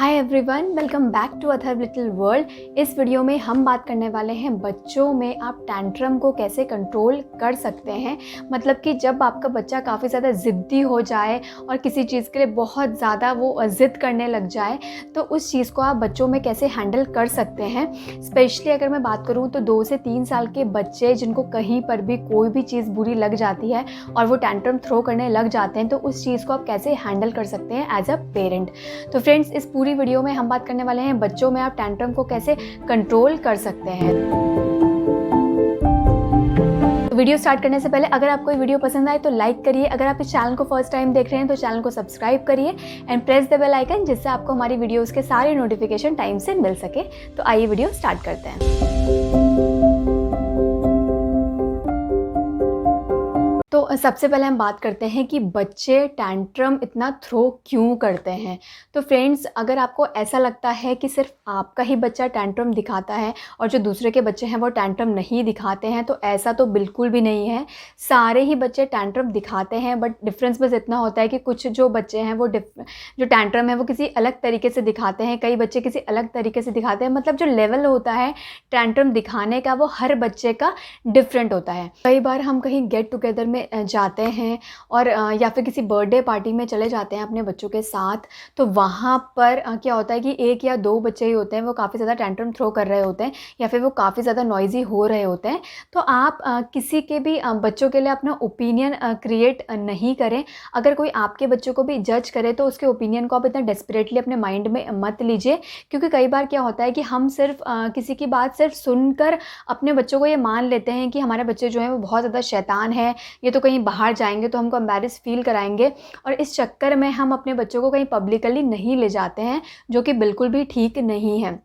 Hi everyone, welcome back to other little world. इस video में हम बात करने वाले हैं बच्चों में आप टैंट्रम को कैसे कंट्रोल कर सकते हैं। मतलब कि जब आपका बच्चा काफ़ी ज़्यादा ज़िद्दी हो जाए और किसी चीज़ के लिए बहुत ज़्यादा वो ज़िद करने लग जाए, तो उस चीज़ को आप बच्चों में कैसे हैंडल कर सकते हैं। स्पेशली अगर मैं बात करूँ तो 2 से 3 साल के बच्चे जिनको कहीं पर भी कोई भी चीज़ बुरी लग जाती है और वो टैंट्रम थ्रो करने लग जाते हैं, तो उस चीज़ को आप कैसे हैंडल कर सकते हैं एज अ पेरेंट। तो फ्रेंड्स, इस पूरी वीडियो में हम बात करने वाले हैं बच्चों में आप टैंट्रम को कैसे कंट्रोल कर सकते हैं। वीडियो स्टार्ट करने से पहले अगर आपको ये वीडियो पसंद आए तो लाइक करिए। अगर आप इस चैनल को फर्स्ट टाइम देख रहे हैं तो चैनल को सब्सक्राइब करिए and press the bell icon, जिससे आपको हमारी वीडियोस के सारे नोटिफिकेशन टाइम से मिल सके। तो आइए वीडियो स्टार्ट करते हैं। तो सबसे पहले हम बात करते हैं कि बच्चे टैंट्रम इतना थ्रो क्यों करते हैं। तो फ्रेंड्स, अगर आपको ऐसा लगता है कि सिर्फ आपका ही बच्चा टैंट्रम दिखाता है और जो दूसरे के बच्चे हैं वो टैंट्रम नहीं दिखाते हैं, तो ऐसा तो बिल्कुल भी नहीं है। सारे ही बच्चे टैंट्रम दिखाते हैं, बट डिफरेंस बस इतना होता है कि कुछ जो बच्चे हैं वो जो टैंट्रम है वो किसी अलग तरीके से दिखाते हैं, कई बच्चे किसी अलग तरीके से दिखाते हैं। मतलब जो लेवल होता है टैंट्रम दिखाने का वो हर बच्चे का डिफरेंट होता है। कई बार हम कहीं गेट टुगेदर में जाते हैं और या फिर किसी बर्थडे पार्टी में चले जाते हैं अपने बच्चों के साथ, तो वहाँ पर क्या होता है कि 1 या 2 बच्चे ही होते हैं, वो काफ़ी ज़्यादा टैंट्रम थ्रो कर रहे होते हैं या फिर वो काफ़ी ज़्यादा नॉइज़ी हो रहे होते हैं। तो आप किसी के भी बच्चों के लिए अपना ओपिनियन क्रिएट नहीं करें। अगर कोई आपके बच्चों को भी जज करे तो उसके ओपिनियन को आप इतना डेस्परेटली अपने माइंड में मत लीजिए, क्योंकि कई बार क्या होता है कि हम सिर्फ किसी की बात सिर्फ सुनकर अपने बच्चों को ये मान लेते हैं कि हमारे बच्चे जो हैं वो बहुत ज़्यादा शैतान है, ये तो कहीं बाहर जाएंगे तो हमको एम्बैरेस फील कराएंगे, और इस चक्कर में हम अपने बच्चों को कहीं पब्लिकली नहीं ले जाते हैं, जो कि बिल्कुल भी ठीक नहीं है,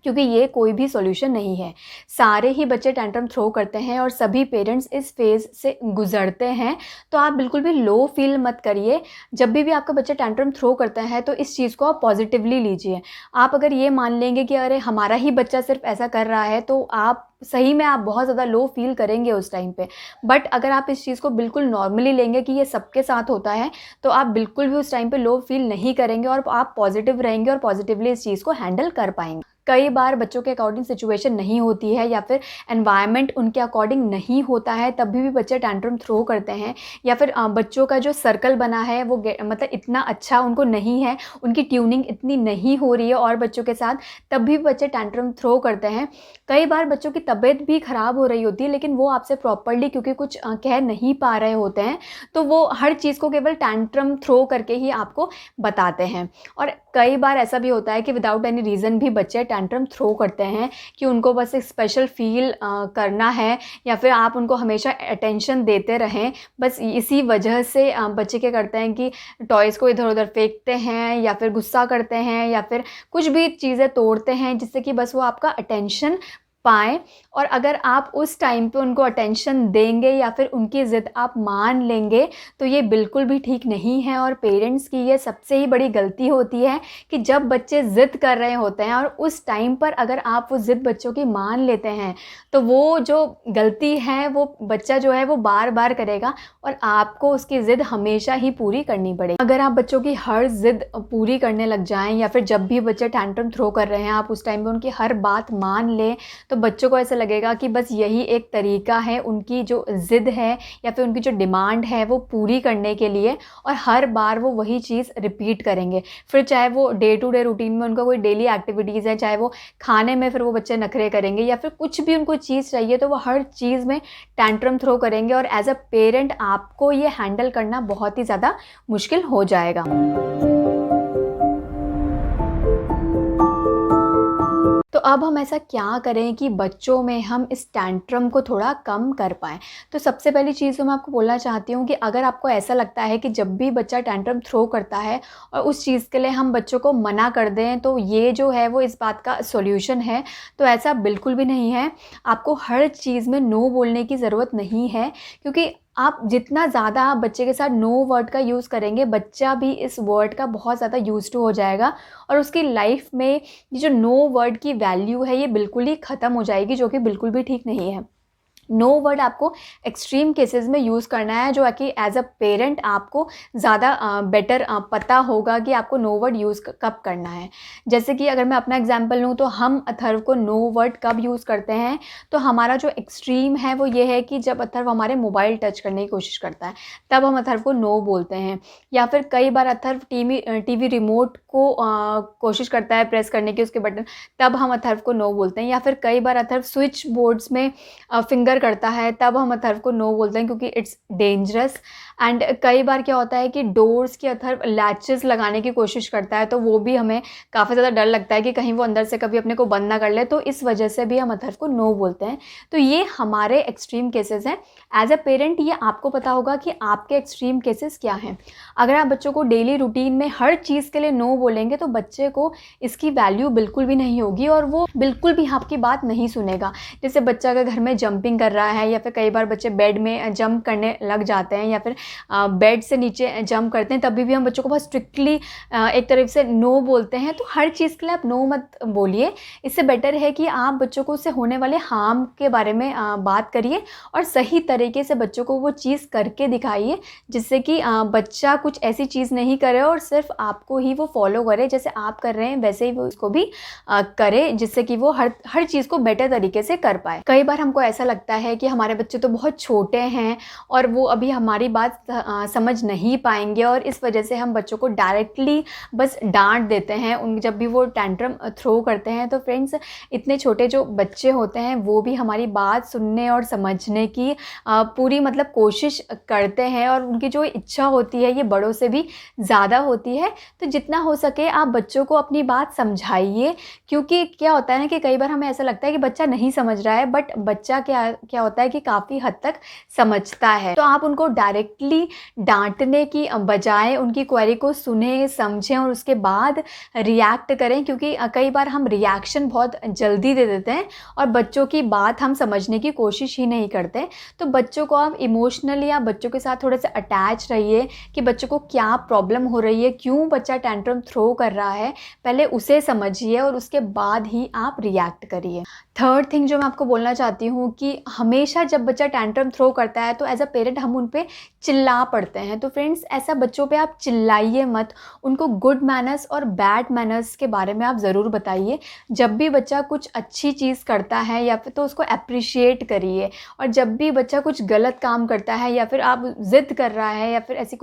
क्योंकि ये कोई भी सॉल्यूशन नहीं है। सारे ही बच्चे टैंट्रम थ्रो करते हैं और सभी पेरेंट्स इस फेज़ से गुजरते हैं, तो आप बिल्कुल भी लो फील मत करिए। जब भी आपका बच्चा टैंट्रम थ्रो करता है तो इस चीज़ को आप पॉजिटिवली लीजिए। आप अगर ये मान लेंगे कि अरे हमारा ही बच्चा सिर्फ ऐसा कर रहा है, तो आप सही में आप बहुत ज़्यादा लो फील करेंगे उस टाइम पे। बट अगर आप इस चीज़ को बिल्कुल नॉर्मली लेंगे कि ये सबके साथ होता है, तो आप बिल्कुल भी उस टाइम पे लो फील नहीं करेंगे और आप पॉजिटिव रहेंगे और पॉजिटिवली इस चीज़ को हैंडल कर पाएंगे। कई बार बच्चों के अकॉर्डिंग सिचुएशन नहीं होती है या फिर एनवायरनमेंट उनके अकॉर्डिंग नहीं होता है, तभी भी बच्चे टैंट्रम थ्रो करते हैं, या फिर बच्चों का जो सर्कल बना है वो मतलब इतना अच्छा उनको नहीं है, उनकी ट्यूनिंग इतनी नहीं हो रही है और बच्चों के साथ, तब भी बच्चे टैंट्रम थ्रो करते हैं। कई बार बच्चों की तबीयत भी ख़राब हो रही होती है, लेकिन वो आपसे प्रॉपरली क्योंकि कुछ कह नहीं पा रहे होते हैं, तो वो हर चीज़ को केवल टैंट्रम थ्रो करके ही आपको बताते हैं। और कई बार ऐसा भी होता है कि विदाउट एनी रीज़न भी बच्चे टैंट्रम थ्रो करते हैं कि उनको बस एक स्पेशल फील करना है, या फिर आप उनको हमेशा अटेंशन देते रहें। बस इसी वजह से बच्चे क्या करते हैं कि टॉयज़ को इधर उधर फेंकते हैं, या फिर गुस्सा करते हैं, या फिर कुछ भी चीज़ें तोड़ते हैं, जिससे कि बस वो आपका अटेंशन पाएँ। और अगर आप उस टाइम पे उनको अटेंशन देंगे या फिर उनकी ज़िद आप मान लेंगे, तो ये बिल्कुल भी ठीक नहीं है। और पेरेंट्स की ये सबसे ही बड़ी गलती होती है कि जब बच्चे ज़िद कर रहे होते हैं और उस टाइम पर अगर आप वो ज़िद बच्चों की मान लेते हैं, तो वो जो गलती है वो बच्चा जो है वो बार बार करेगा और आपको उसकी ज़िद हमेशा ही पूरी करनी पड़ेगी। अगर आप बच्चों की हर ज़िद पूरी करने लग जाएँ, या फिर जब भी बच्चे टैंट्रम थ्रो कर रहे हैं आप उस टाइम पर उनकी हर बात मान लें, तो बच्चों को ऐसा लगेगा कि बस यही एक तरीका है उनकी जो ज़िद है या फिर उनकी जो डिमांड है वो पूरी करने के लिए, और हर बार वो वही चीज़ रिपीट करेंगे। फिर चाहे वो डे टू डे रूटीन में उनका कोई डेली एक्टिविटीज़ है, चाहे वो खाने में फिर वो बच्चे नखरे करेंगे, या फिर कुछ भी उनको चीज़ चाहिए तो वो हर चीज़ में टैंट्रम थ्रो करेंगे, और एज अ पेरेंट आपको ये हैंडल करना बहुत ही ज़्यादा मुश्किल हो जाएगा। तो अब हम ऐसा क्या करें कि बच्चों में हम इस टैंट्रम को थोड़ा कम कर पाएँ। तो सबसे पहली चीज़ तो मैं आपको बोलना चाहती हूँ कि अगर आपको ऐसा लगता है कि जब भी बच्चा टैंट्रम थ्रो करता है और उस चीज़ के लिए हम बच्चों को मना कर दें, तो ये जो है वो इस बात का सॉल्यूशन है, तो ऐसा बिल्कुल भी नहीं है। आपको हर चीज़ में नो बोलने की ज़रूरत नहीं है, क्योंकि आप जितना ज़्यादा आप बच्चे के साथ नो वर्ड का यूज़ करेंगे, बच्चा भी इस वर्ड का बहुत ज़्यादा यूज़ टू हो जाएगा और उसकी लाइफ में ये जो नो वर्ड की वैल्यू है ये बिल्कुल ही ख़त्म हो जाएगी, जो कि बिल्कुल भी ठीक नहीं है। नो वर्ड आपको एक्सट्रीम केसेस में यूज़ करना है, जो है कि एज अ पेरेंट आपको ज़्यादा बेटर पता होगा कि आपको नो वर्ड यूज़ कब करना है। जैसे कि अगर मैं अपना एग्जांपल लूँ, तो हम अथर्व को नो वर्ड कब यूज़ करते हैं, तो हमारा जो एक्सट्रीम है वो ये है कि जब अथर्व हमारे मोबाइल टच करने की कोशिश करता है, तब हम अथर्व को नो बोलते हैं। या फिर कई बार अथर्व टीवी रिमोट को कोशिश करता है प्रेस करने की, उसके बटन, तब हम अथर्व को नो बोलते हैं। या फिर कई बार अथर्व स्विच बोर्ड्स में फिंगर करता है, तब हम अथर्व को नो बोलते हैं, क्योंकि इट्स डेंजरस। एंड कई बार क्या होता है कि डोर्स की अथर्व लैचेस लगाने की कोशिश करता है, तो वो भी हमें काफ़ी ज़्यादा डर लगता है कि कहीं वो अंदर से कभी अपने को बंद ना कर ले, तो इस वजह से भी हम अथर्व को नो बोलते हैं। तो ये हमारे एक्सट्रीम केसेस हैं। एज अ पेरेंट ये आपको पता होगा कि आपके एक्सट्रीम केसेस क्या हैं। अगर आप बच्चों को डेली रूटीन में हर चीज़ के लिए नो बोलेंगे, तो बच्चे को इसकी वैल्यू बिल्कुल भी नहीं होगी और वो बिल्कुल भी आपकी बात नहीं सुनेगा। जैसे बच्चा अगर घर में जंपिंग कर रहा है, या फिर कई बार बच्चे बेड में जंप करने लग जाते हैं, या फिर बेड से नीचे जंप करते हैं, तभी भी हम बच्चों को बहुत स्ट्रिक्टली एक तरफ से नो बोलते हैं। तो हर चीज़ के लिए आप नो मत बोलिए। इससे बेटर है कि आप बच्चों को उससे होने वाले हार्म के बारे में बात करिए और सही तरीके से बच्चों को वो चीज़ करके दिखाइए, जिससे कि बच्चा कुछ ऐसी चीज़ नहीं करे और सिर्फ आपको ही वो फॉलो करे। जैसे आप कर रहे हैं वैसे ही वो उसको भी करे, जिससे कि वो हर चीज़ को बेटर तरीके से कर पाए। कई बार हमको ऐसा लगता है कि हमारे बच्चे तो बहुत छोटे हैं और वो अभी हमारी बात समझ नहीं पाएंगे, और इस वजह से हम बच्चों को डायरेक्टली बस डांट देते हैं उन जब भी वो टेंट्रम थ्रो करते हैं। तो फ्रेंड्स, इतने छोटे जो बच्चे होते हैं वो भी हमारी बात सुनने और समझने की पूरी मतलब कोशिश करते हैं, और उनकी जो इच्छा होती है ये बड़ों से भी ज़्यादा होती है। तो जितना हो सके आप बच्चों को अपनी बात समझाइए, क्योंकि क्या होता है ना कि कई बार हमें ऐसा लगता है कि बच्चा नहीं समझ रहा है, बट बच्चा क्या होता है कि काफ़ी हद तक समझता है। तो आप उनको डायरेक्टली डांटने की बजाय उनकी क्वेरी को सुने, समझें और उसके बाद रिएक्ट करें, क्योंकि कई बार हम रिएक्शन बहुत जल्दी दे देते हैं और बच्चों की बात हम समझने की कोशिश ही नहीं करते। तो बच्चों को आप इमोशनली या बच्चों के साथ थोड़े से अटैच रहिए कि बच्चों को क्या प्रॉब्लम हो रही है, क्यों बच्चा टेंट्रम थ्रो कर रहा है, पहले उसे समझिए और उसके बाद ही आप रिएक्ट करिए। थर्ड थिंग जो मैं आपको बोलना चाहती हूँ कि हमेशा जब बच्चा टेंट्रम थ्रो करता है तो एज अ पेरेंट हम उन पे चिल्ला पड़ते हैं। तो फ्रेंड्स, ऐसा बच्चों पे आप चिल्लाइए मत, उनको गुड मैनर्स और बैड मैनर्स के बारे में आप ज़रूर बताइए। जब भी बच्चा कुछ अच्छी चीज़ करता है या फिर तो उसको अप्रिशिएट करिए, और जब भी बच्चा कुछ गलत काम करता है या फिर आप ज़िद कर रहा है या फिर ऐसी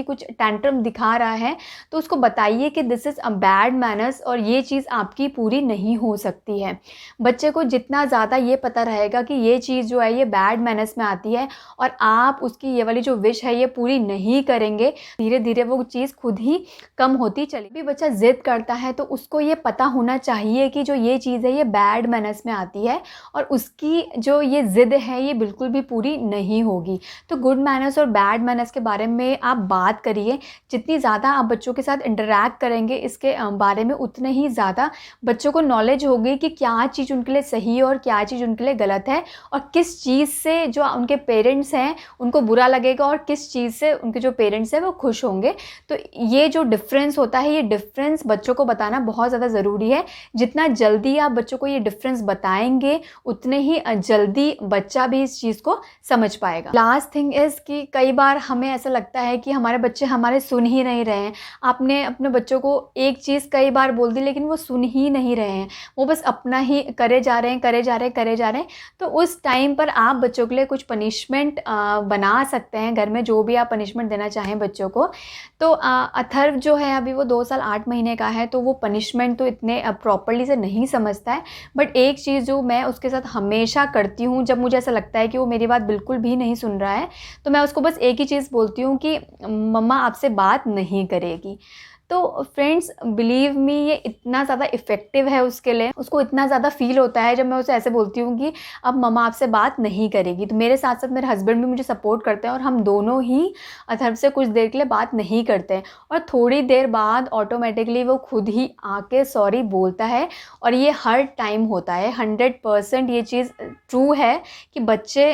कुछ टेंट्रम दिखा रहा है, तो उसको बताइए कि this is a bad manners और ये चीज़ आपकी पूरी नहीं हो सकती है। बच्चे को जितना ज़्यादा ये पता रहेगा कि ये चीज़ जो है ये बैड मैनर्स में आती है और आप उसकी ये वाली जो विश है ये पूरी नहीं करेंगे, धीरे धीरे वो चीज़ खुद ही कम होती चली। भी बच्चा ज़िद करता है तो उसको ये पता होना चाहिए कि जो ये चीज़ है ये बैड मैनर्स में आती है और उसकी जो ये ज़िद है ये बिल्कुल भी पूरी नहीं होगी। तो गुड मैनर्स और बैड मैनर्स के बारे में आप बात करिए। जितनी ज़्यादा आप बच्चों के साथ इंटरैक्ट करेंगे इसके बारे में, उतने ही ज़्यादा बच्चों को नॉलेज होगी कि क्या चीज़ उनके लिए सही है और क्या चीज़ उनके लिए गलत है, और किस चीज़ से जो उनके पेरेंट्स हैं उनको बुरा लगेगा और किस चीज़ से उनके जो पेरेंट्स हैं वो खुश होंगे। तो ये जो डिफरेंस होता है, ये डिफरेंस बच्चों को बताना बहुत ज़्यादा ज़रूरी है। जितना जल्दी आप बच्चों को ये डिफरेंस बताएंगे, उतने ही जल्दी बच्चा भी इस चीज़ को समझ पाएगा। लास्ट थिंग इज़ कि कई बार हमें ऐसा लगता है कि हमारे बच्चे हमारे सुन ही नहीं रहे हैं। आपने अपने बच्चों को एक चीज़ कई बार बोल दी लेकिन वो सुन ही नहीं रहे हैं, वो बस अपना ही करे जा रहे हैं। तो उस टाइम पर आप बच्चों के लिए कुछ पनिशमेंट बना सकते हैं घर में, जो भी आप पनिशमेंट देना चाहें बच्चों को। तो अथर्व जो है अभी वो 2 साल 8 महीने का है, तो वो पनिशमेंट तो इतने प्रॉपर्ली से नहीं समझता है। बट एक चीज़ जो मैं उसके साथ हमेशा करती हूँ, जब मुझे ऐसा लगता है कि वो मेरी बात बिल्कुल भी नहीं सुन रहा है, तो मैं उसको बस एक ही चीज़ बोलती हूँ कि मम्मा आपसे बात नहीं करेगी। तो फ्रेंड्स, बिलीव मी, ये इतना ज़्यादा इफ़ेक्टिव है उसके लिए, उसको इतना ज़्यादा फ़ील होता है जब मैं उसे ऐसे बोलती हूँ कि अब मम्मा आपसे बात नहीं करेगी। तो मेरे साथ साथ मेरे हस्बैंड भी मुझे सपोर्ट करते हैं और हम दोनों ही अथर्व से कुछ देर के लिए बात नहीं करते हैं, और थोड़ी देर बाद ऑटोमेटिकली वो खुद ही आके सॉरी बोलता है। और ये हर टाइम होता है, 100% ये चीज़ ट्रू है कि बच्चे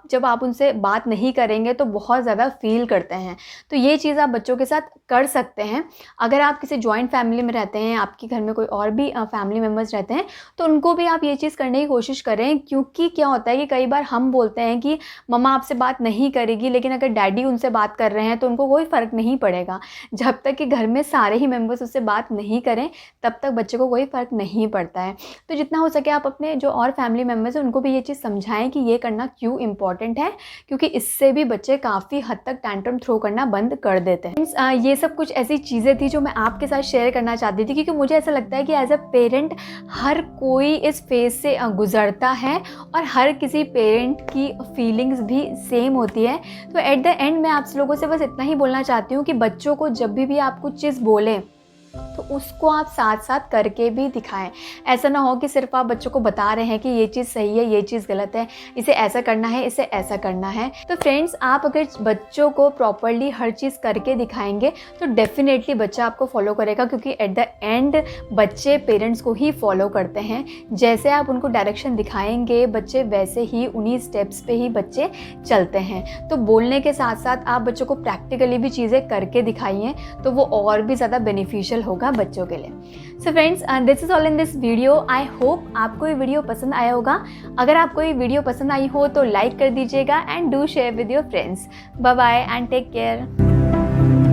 जब आप उनसे बात नहीं करेंगे तो बहुत ज़्यादा फ़ील करते हैं। तो ये चीज़ आप बच्चों के साथ कर सकते हैं। अगर आप किसी जॉइंट फैमिली में रहते हैं, आपके घर में कोई और भी फैमिली मेम्बर्स रहते हैं, तो उनको भी आप ये चीज़ करने की कोशिश करें। क्योंकि क्या होता है कि कई बार हम बोलते हैं कि मम्मा आपसे बात नहीं करेगी, लेकिन अगर डैडी उनसे बात कर रहे हैं तो उनको कोई फ़र्क नहीं पड़ेगा। जब तक कि घर में सारे ही मेम्बर्स उससे बात नहीं करें, तब तक बच्चे को कोई फ़र्क नहीं पड़ता है। तो जितना हो सके आप अपने जो और फैमिली मेम्बर्स हैं उनको भी ये चीज़ समझाएं कि ये करना क्यों इम्पॉर्टेंट है, क्योंकि इससे भी बच्चे काफ़ी हद तक टैंट्रम थ्रो करना बंद कर देते हैं। ये सब कुछ ऐसी चीज़ें थी जो मैं आपके साथ शेयर करना चाहती थी, क्योंकि मुझे ऐसा लगता है कि एज अ पेरेंट हर कोई इस फेज़ से गुज़रता है और हर किसी पेरेंट की फीलिंग्स भी सेम होती है। तो एट द एंड मैं आप लोगों से बस इतना ही बोलना चाहती हूँ कि बच्चों को जब भी आप कुछ चीज़ बोलें तो उसको आप साथ साथ करके भी दिखाएं। ऐसा ना हो कि सिर्फ आप बच्चों को बता रहे हैं कि ये चीज़ सही है, ये चीज़ गलत है, इसे ऐसा करना है, इसे ऐसा करना है। तो फ्रेंड्स, आप अगर बच्चों को प्रॉपरली हर चीज़ करके दिखाएंगे तो डेफिनेटली बच्चा आपको फॉलो करेगा, क्योंकि एट द एंड बच्चे पेरेंट्स को ही फॉलो करते हैं। जैसे आप उनको डायरेक्शन दिखाएंगे, बच्चे वैसे ही उन्हीं स्टेप्स पे ही बच्चे चलते हैं। तो बोलने के साथ साथ आप बच्चों को प्रैक्टिकली भी चीज़ें करके दिखाइए, तो वो और भी ज़्यादा बेनिफिशियल होगा बच्चों के लिए। So friends, this is all in this video. I hope आपको ये वीडियो पसंद आया होगा। अगर आपको ये वीडियो पसंद आई हो तो लाइक कर दीजिएगा and do share with your friends. Bye bye and take care.